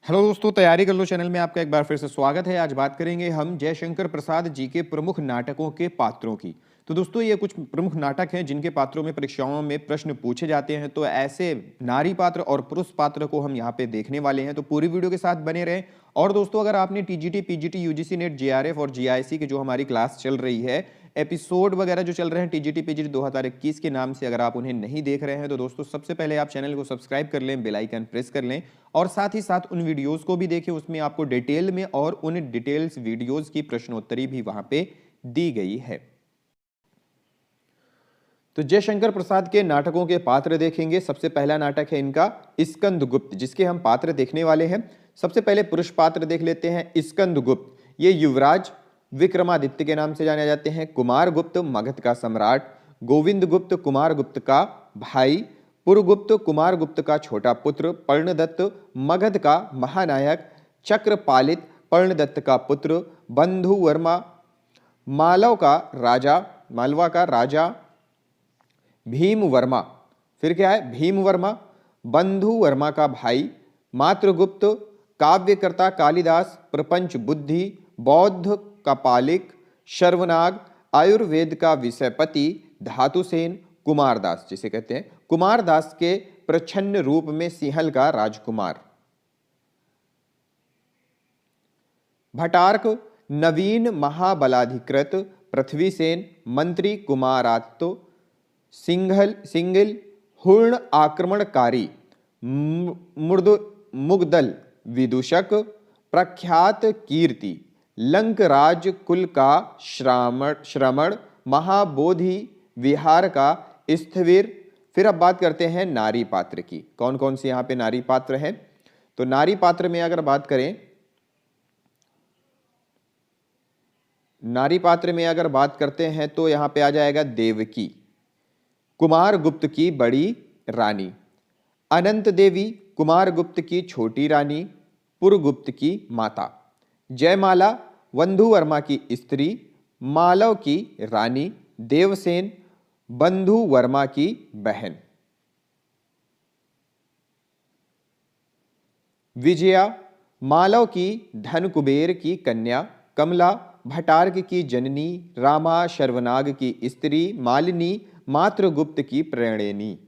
Hello दोस्तों, तैयारी कर लो चैनल में आपका एक बार फिर से स्वागत है। आज बात करेंगे हम जयशंकर प्रसाद जी के प्रमुख नाटकों के पात्रों की। तो दोस्तों, ये कुछ प्रमुख नाटक हैं जिनके पात्रों में परीक्षाओं में प्रश्न पूछे जाते हैं। तो ऐसे नारी पात्र और पुरुष पात्र को हम यहाँ पे देखने वाले हैं, तो पूरी वीडियो के साथ बने रहें। और दोस्तों, अगर आपने TGT, PGT, UGC net, JRF और जीआईसी की जो हमारी क्लास चल रही है, एपिसोड वगैरह जो चल रहे हैं टीजीटी पीजीटी 2021 के नाम से, अगर आप उन्हें नहीं देख रहे हैं तो दोस्तों सबसे पहले आप चैनल को सब्सक्राइब कर लें, बेल आइकन प्रेस कर लें और साथ ही साथ उन वीडियोस को भी देखें। उसमें आपको डिटेल में और उन डिटेल्स वीडियोस की प्रश्नोत्तरी भी वहां पे दी गई है। तो जयशंकर प्रसाद के नाटकों के पात्र देखेंगे। सबसे पहला नाटक है इनका स्कंदगुप्त, जिसके हम पात्र देखने वाले हैं। सबसे पहले पुरुष पात्र देख लेते हैं स्कंदगुप्त। ये युवराज विक्रमादित्य के नाम से जाने जाते हैं। कुमार गुप्त मगध का सम्राट, गोविंद गुप्त कुमार गुप्त का भाई, पुरगुप्त कुमार गुप्त का छोटा पुत्र, पर्णदत्त मगध का महानायक, चक्रपालित पर्णदत्त का पुत्र, बंधु वर्मा मालवा का राजा, भीम वर्मा, फिर क्या है भीम वर्मा, बंधु वर्मा का भाई, मातृगुप्त काव्यकर्ता कालिदास, प्रपंच बुद्धि, बौद्ध कपालिक, शर्वनाग, आयुर्वेद का विषयपति, धातुसेन, कुमारदास, जिसे कहते हैं कुमारदास के प्रच्छन्न रूप में सिंहल का राजकुमार, भटार्क नवीन महाबलाधिकृत, पृथ्वीसेन मंत्री कुमारात्तो, सिंगल हूर्ण आक्रमणकारी, मुगदल विदूषक, प्रख्यात कीर्ति, लंकराज कुल का श्रमण, महाबोधि विहार का स्थविर। फिर अब बात करते हैं नारी पात्र की। कौन कौन से यहाँ पे नारी पात्र हैं? तो नारी पात्र में अगर बात करें, नारी पात्र में अगर बात करते हैं तो यहाँ पे आ जाएगा देवकी, कुमार गुप्त की बड़ी रानी, अनंत देवी कुमार गुप्त की छोटी रानी, पुरगुप्त की माता, जयमाला वंधु वर्मा की स्त्री, मालव की रानी, देवसेन बंधु वर्मा की बहन, विजया मालव की धन कुबेर की कन्या, कमला भटार्क की जननी, रामा शर्वनाग की स्त्री, मालिनी मातृगुप्त की प्रणयिनी।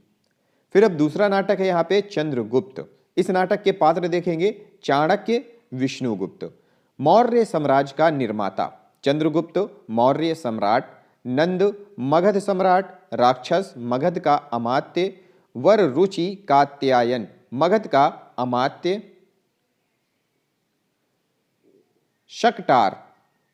फिर अब दूसरा नाटक है यहाँ पे चंद्रगुप्त। इस नाटक के पात्र देखेंगे चाणक्य विष्णुगुप्त, मौर्य साम्राज्य का निर्माता, चंद्रगुप्त मौर्य सम्राट, नंद मगध सम्राट, राक्षस मगध का अमात्य, वर रुचि कात्यायन मगध का अमात्य, शकटार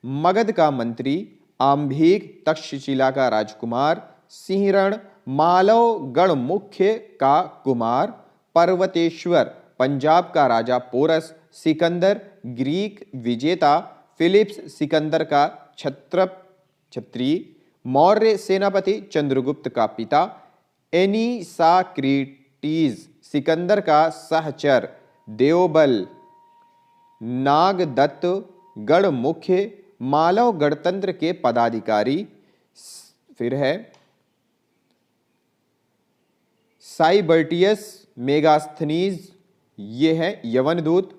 मगध का मंत्री, आंभीक तक्षशिला का राजकुमार, सिंहरण मालव गण मुख्य का कुमार, पर्वतेश्वर पंजाब का राजा पोरस, सिकंदर ग्रीक विजेता, फिलिप्स सिकंदर का छत्री, मौर्य सेनापति चंद्रगुप्त का पिता, एनिसाक्रीटीज सिकंदर का सहचर, देवबल नागदत्त गण मुख्य, मालव गणतंत्र के पदाधिकारी। फिर है साइबर्टियस मेगास्थनीज, ये है यवनदूत,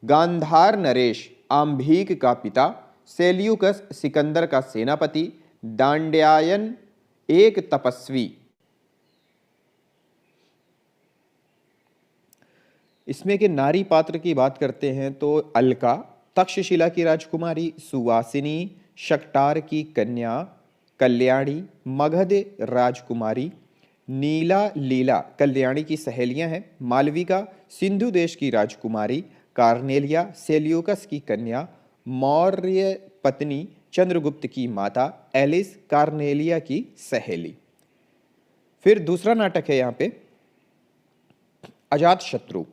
गांधार नरेश आंभीक का पिता, सेल्यूकस सिकंदर का सेनापति, दांड्यायन एक तपस्वी। इसमें के नारी पात्र की बात करते हैं तो अलका तक्षशिला की राजकुमारी, सुवासिनी शकटार की कन्या, कल्याणी मगध राजकुमारी, नीला लीला कल्याणी की सहेलियां हैं, मालविका सिंधु देश की राजकुमारी, कार्नेलिया सेल्यूकस की कन्या, मौर्य पत्नी चंद्रगुप्त की माता, एलिस कार्नेलिया की सहेली। फिर दूसरा नाटक है यहाँ पे अजातशत्रु।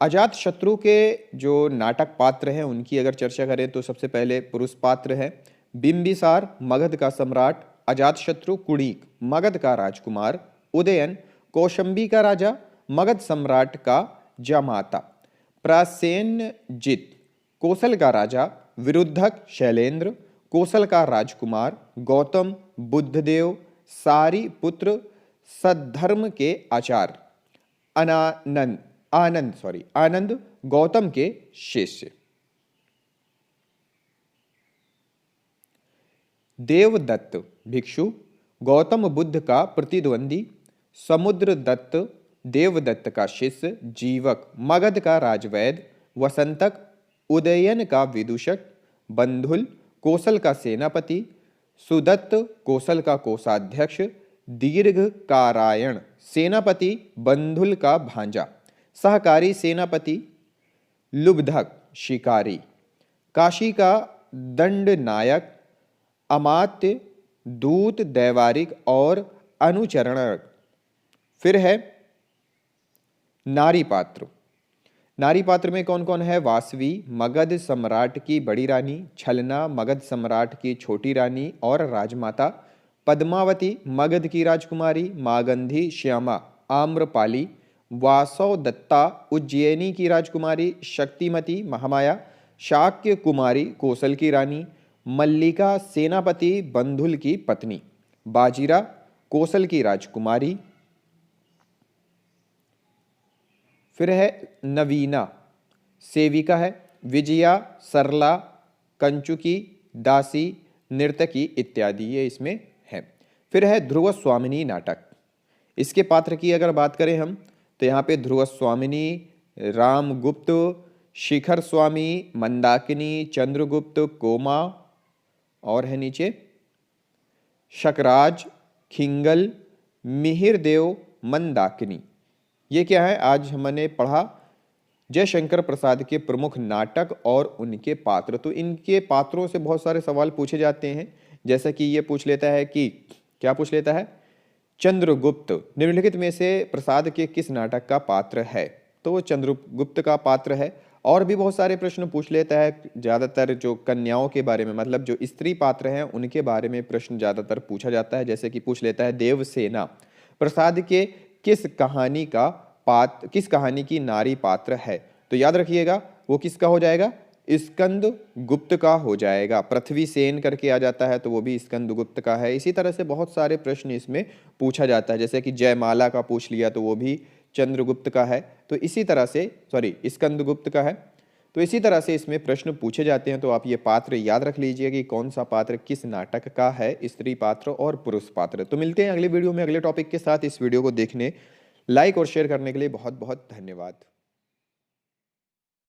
अजातशत्रु के जो नाटक पात्र हैं उनकी अगर चर्चा करें तो सबसे पहले पुरुष पात्र है बिंबिसार मगध का सम्राट, अजातशत्रु कुणिक मगध का राजकुमार, उदयन कौशंबी का राजा, मगध सम्राट का जामाता, प्रासेनजित कौशल का राजा, विरुद्धक शैलेंद्र कौशल का राजकुमार, गौतम बुद्धदेव सारी पुत्र सद्धर्म के आचार्य, अनानंद आनंद गौतम के शिष्य। देवदत्त भिक्षु गौतम बुद्ध का प्रतिद्वंदी, समुद्रदत्त देवदत्त का शिष्य, जीवक मगध का राजवैद्य, वसंतक उदयन का विदूषक, बंधुल कोसल का सेनापति, सुदत्त कोसल का कोषाध्यक्ष, दीर्घकारायण सेनापति बंधुल का भांजा, सहकारी सेनापति, लुब्धक शिकारी, काशी का दंडनायक, अमात्य दूत दैवारिक और अनुचरणक। फिर है नारी पात्र। नारी पात्र में कौन कौन है? वासवी मगध सम्राट की बड़ी रानी, छलना मगध सम्राट की छोटी रानी और राजमाता, पद्मावती मगध की राजकुमारी, मागंधी श्यामा आम्रपाली, वासवदत्ता उज्जैनी की राजकुमारी, शक्तिमती महामाया, शाक्य कुमारी कोसल की रानी, मल्लिका सेनापति बंधुल की पत्नी, बाजीरा कोसल की राजकुमारी। फिर है नवीना सेविका है, विजया सरला कंचुकी दासी नर्तकी इत्यादि ये इसमें है। फिर है ध्रुव स्वामिनी नाटक। इसके पात्र की अगर बात करें हम तो यहाँ पे ध्रुव स्वामिनी, रामगुप्त, शिखर स्वामी, मंदाकिनी, चंद्रगुप्त, कोमा और है नीचे शकराज, खिंगल, मिहिरदेव, मंदाकिनी। ये क्या है? आज हमने पढ़ा जयशंकर प्रसाद के प्रमुख नाटक और उनके पात्र। तो इनके पात्रों से बहुत सारे सवाल पूछे जाते हैं, जैसा कि ये पूछ लेता है कि क्या पूछ लेता है? चंद्रगुप्त निम्नलिखित में से प्रसाद के किस नाटक का पात्र है? तो वो चंद्रगुप्त का पात्र है। और भी बहुत सारे प्रश्न पूछ लेता है, ज़्यादातर जो कन्याओं के बारे में, मतलब जो स्त्री पात्र हैं उनके बारे में प्रश्न ज़्यादातर पूछा जाता है। जैसे कि पूछ लेता है देवसेना प्रसाद के किस कहानी की नारी पात्र है? तो याद रखिएगा वो किसका हो जाएगा? स्कंद गुप्त का हो जाएगा। पृथ्वी सेन करके आ जाता है तो वो भी स्कंद गुप्त का है। इसी तरह से बहुत सारे प्रश्न इसमें पूछा जाता है, जैसे कि जयमाला का पूछ लिया तो वो भी चंद्रगुप्त का है। तो इसी तरह से स्कंद गुप्त का है। तो इसी तरह से इसमें प्रश्न पूछे जाते हैं। तो आप ये पात्र याद रख लीजिए कि कौन सा पात्र किस नाटक का है, स्त्री पात्र और पुरुष पात्र। तो मिलते हैं अगले वीडियो में अगले टॉपिक के साथ। इस वीडियो को देखने, लाइक और शेयर करने के लिए बहुत बहुत धन्यवाद।